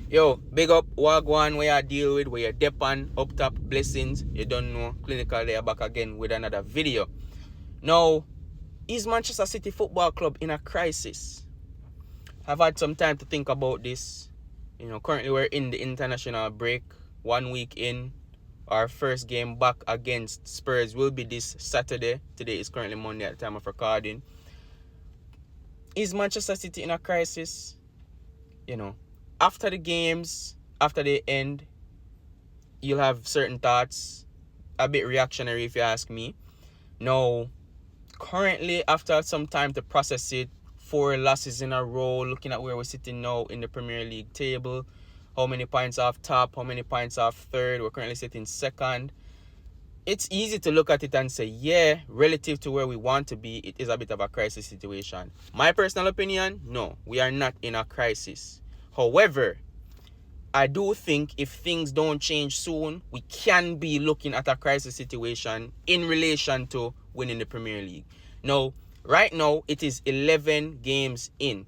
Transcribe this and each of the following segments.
Yo, big up Wagwan where I deal with, where you dep on, up top, blessings. You don't know, clinical there back again with another video. Now, is Manchester City Football Club in a crisis? I've had some time to think about this. Currently we're in the international break, 1 week in. Our first game back against Spurs will be this Saturday. Today is currently Monday at the time of recording. Is Manchester City in a crisis? After the games, after they end, you'll have certain thoughts, a bit reactionary if you ask me. Now, currently, after some time to process it, 4 losses in a row, looking at where we're sitting now in the Premier League table, how many points off top, how many points off third, we're currently sitting second. It's easy to look at it and say, yeah, relative to where we want to be, it is a bit of a crisis situation. My personal opinion, no, we are not in a crisis. However, I do think if things don't change soon, we can be looking at a crisis situation in relation to winning the Premier League. Now, right now, it is 11 games in.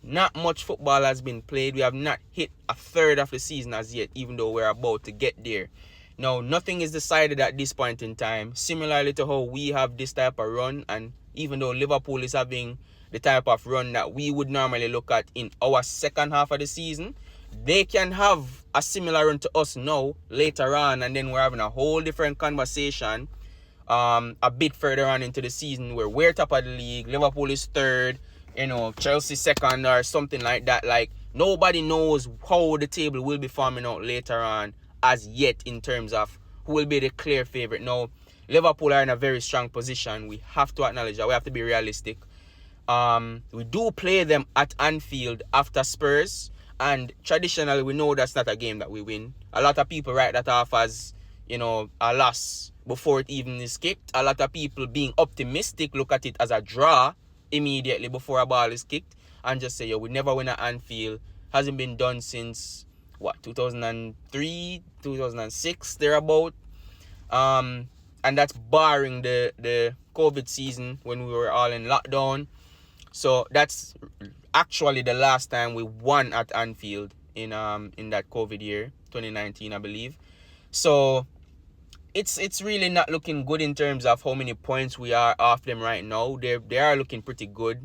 Not much football has been played. We have not hit a third of the season as yet, even though we're about to get there. Now, nothing is decided at this point in time. Similarly to how we have this type of run, and even though Liverpool is having the type of run that we would normally look at in our second half of the season, they can have a similar run to us now later on, and then we're having a whole different conversation a bit further on into the season where we're top of the league, Liverpool is third, Chelsea second or something like that. Like, nobody knows how the table will be forming out later on as yet in terms of who will be the clear favorite. Now, Liverpool are in a very strong position. We have to acknowledge that. We have to be realistic. We do play them at Anfield after Spurs, and traditionally we know that's not a game that we win. A lot of people write that off as, a loss before it even is kicked. A lot of people, being optimistic, look at it as a draw immediately before a ball is kicked and just say, we never win at Anfield. Hasn't been done since 2003, 2006 thereabout. And that's barring the COVID season when we were all in lockdown. So that's actually the last time we won at Anfield in that COVID year, 2019, I believe. So it's really not looking good in terms of how many points we are off them right now. They are looking pretty good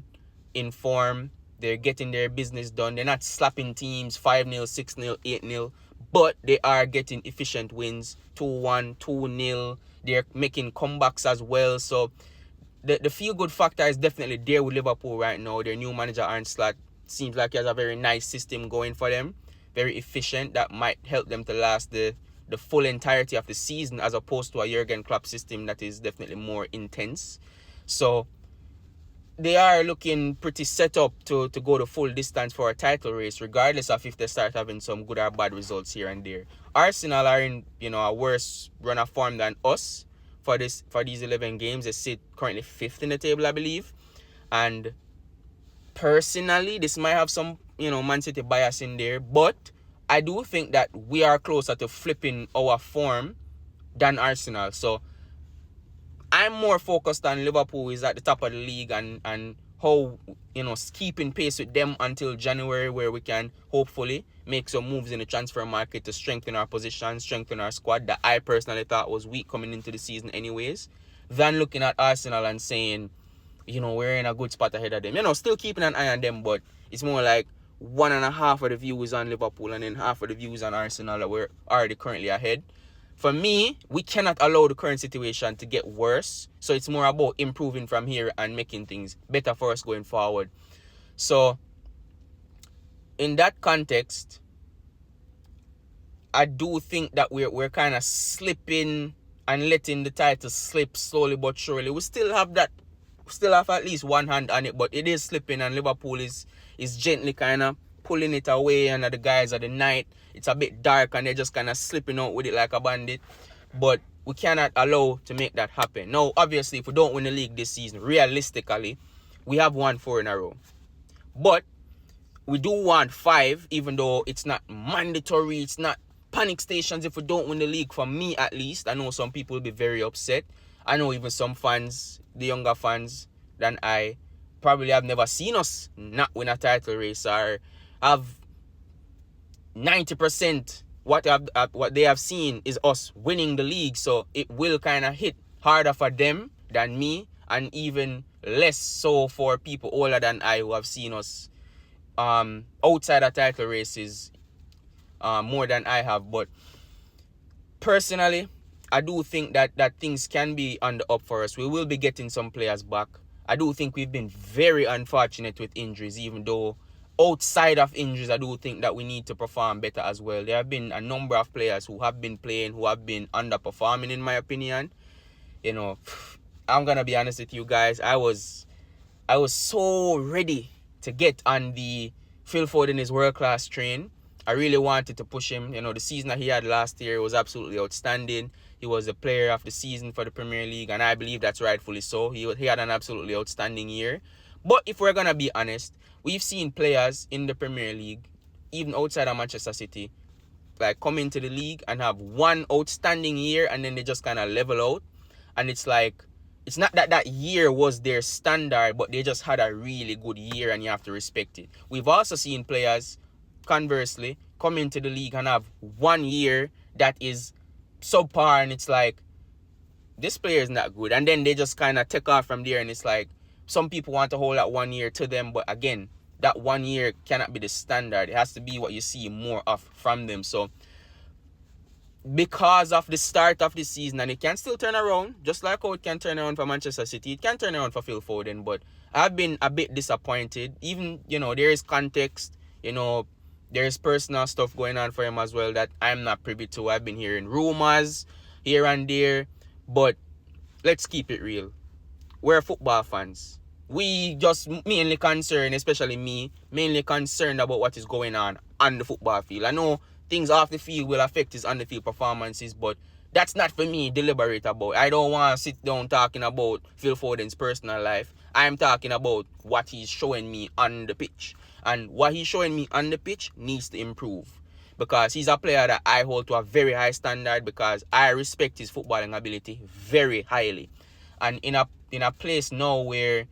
in form. They're getting their business done. They're not slapping teams 5-0, 6-0, 8-0, but they are getting efficient wins, 2-1, 2-0. They're making comebacks as well. So the feel-good factor is definitely there with Liverpool right now. Their new manager, Arne Slot, seems like he has a very nice system going for them. Very efficient. That might help them to last the full entirety of the season, as opposed to a Jurgen Klopp system that is definitely more intense. So they are looking pretty set up to go the full distance for a title race, regardless of if they start having some good or bad results here and there. Arsenal are in a worse run of form than us for these 11 games. They sit currently 5th in the table, I believe. And personally, this might have some Man City bias in there, but I do think that we are closer to flipping our form than Arsenal. So I'm more focused on Liverpool is at the top of the league and how, keeping pace with them until January, where we can hopefully make some moves in the transfer market to strengthen our position, strengthen our squad that I personally thought was weak coming into the season anyways, than looking at Arsenal and saying, we're in a good spot ahead of them. Still keeping an eye on them, but it's more like 1.5 of the views on Liverpool and then half of the views on Arsenal that we're already currently ahead. For me, we cannot allow the current situation to get worse. So it's more about improving from here and making things better for us going forward. So in that context, I do think that we're kind of slipping and letting the title slip slowly but surely. We still have at least one hand on it, but it is slipping, and Liverpool is gently kind of pulling it away under the guise of the night. It's a bit dark and they're just kind of slipping out with it like a bandit. But we cannot allow to make that happen. Now, obviously, if we don't win the league this season, realistically, we have won 4 in a row. But we do want 5, even though it's not mandatory. It's not panic stations if we don't win the league, for me at least. I know some people will be very upset. I know even some fans, the younger fans than I, probably have never seen us not win a title race or have 90% what they have seen is us winning the league. So it will kind of hit harder for them than me, and even less so for people older than I who have seen us outside of title races more than I have. But personally, I do think that things can be on the up for us. We will be getting some players back. I do think we've been very unfortunate with injuries, even though outside of injuries, I do think that we need to perform better as well. There have been a number of players who have been playing, who have been underperforming, in my opinion. You know, I'm going to be honest with you guys. I was so ready to get on the Phil Foden is world-class train. I really wanted to push him. You know, the season that he had last year was absolutely outstanding. He was the player of the season for the Premier League, and I believe that's rightfully so. He had an absolutely outstanding year. But if we're going to be honest, we've seen players in the Premier League, even outside of Manchester City, like come into the league and have one outstanding year and then they just kind of level out. And it's like, it's not that year was their standard, but they just had a really good year and you have to respect it. We've also seen players, conversely, come into the league and have 1 year that is subpar, and it's like, this player is not good. And then they just kind of take off from there, and it's like, some people want to hold that 1 year to them, but again, that 1 year cannot be the standard. It has to be what you see more of from them. So because of the start of the season, and it can still turn around, just like how it can turn around for Manchester City, it can turn around for Phil Foden, but I've been a bit disappointed. Even, you know, there is context, you know, there's personal stuff going on for him as well that I'm not privy to. I've been hearing rumors here and there, but let's keep it real. We're football fans. We just mainly concerned, especially me, mainly concerned about what is going on the football field. I know things off the field will affect his on the field performances, but that's not for me deliberate about. I don't want to sit down talking about Phil Foden's personal life. I'm talking about what he's showing me on the pitch. And what he's showing me on the pitch needs to improve. Because he's a player that I hold to a very high standard, because I respect his footballing ability very highly. And in a place now where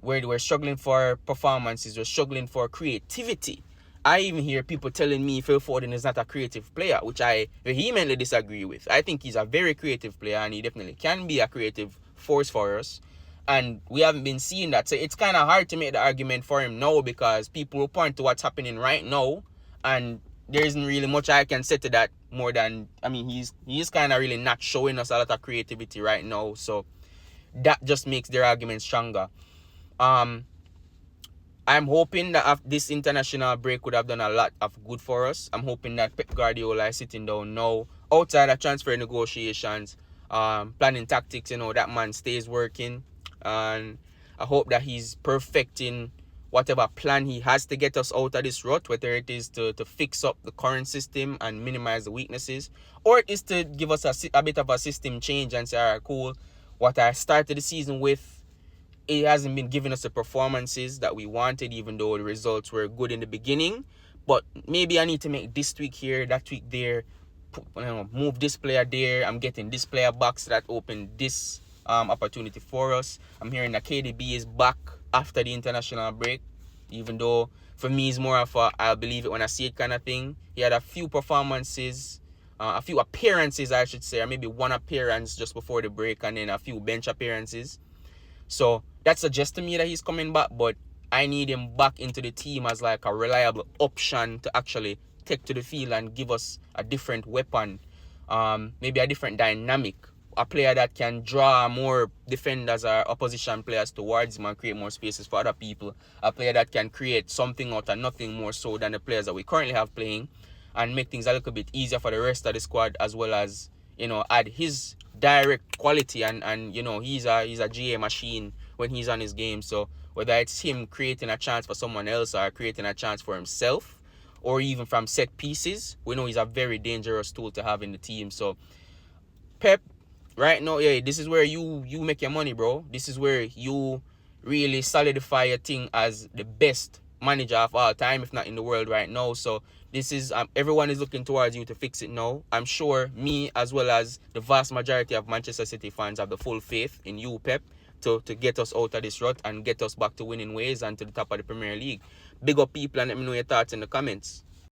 we're struggling for performances, we're struggling for creativity. I even hear people telling me Phil Foden is not a creative player, which I vehemently disagree with. I think he's a very creative player, and he definitely can be a creative force for us. And we haven't been seeing that. So it's kind of hard to make the argument for him now, because people will point to what's happening right now, and there isn't really much I can say to that more than, I mean, he's kind of really not showing us a lot of creativity right now. So that just makes their argument stronger. I'm hoping that this international break would have done a lot of good for us. I'm hoping that Pep Guardiola is sitting down now, outside of transfer negotiations, planning tactics, you know, that man stays working. And I hope that he's perfecting whatever plan he has to get us out of this rut, whether it is to fix up the current system and minimize the weaknesses, or it is to give us a bit of a system change and say, all right, cool, what I started the season with, it hasn't been giving us the performances that we wanted, even though the results were good in the beginning. But maybe I need to make this tweak here, that tweak there, move this player there. I'm getting this player back, so that opened this opportunity for us. I'm hearing that KDB is back after the international break, even though for me it's more of a I'll believe it when I see it kind of thing. He had a few performances, a few appearances, I should say, or maybe one appearance just before the break, and then a few bench appearances. So that suggests to me that he's coming back, but I need him back into the team as like a reliable option to actually take to the field and give us a different weapon, maybe a different dynamic, a player that can draw more defenders or opposition players towards him and create more spaces for other people, a player that can create something out of nothing more so than the players that we currently have playing, and make things a little bit easier for the rest of the squad, as well as, you know, add his direct quality, and you know, he's a GA machine when he's on his game. So whether it's him creating a chance for someone else or creating a chance for himself, or even from set pieces, we know he's a very dangerous tool to have in the team. So Pep, right now, yeah, this is where you make your money, bro. This is where you really solidify your thing as the best manager of all time, if not in the world right now. So this is everyone is looking towards you to fix it now. I'm sure me, as well as the vast majority of Manchester City fans, have the full faith in you, Pep, to get us out of this rut and get us back to winning ways and to the top of the Premier League. Big up people, and let me know your thoughts in the comments.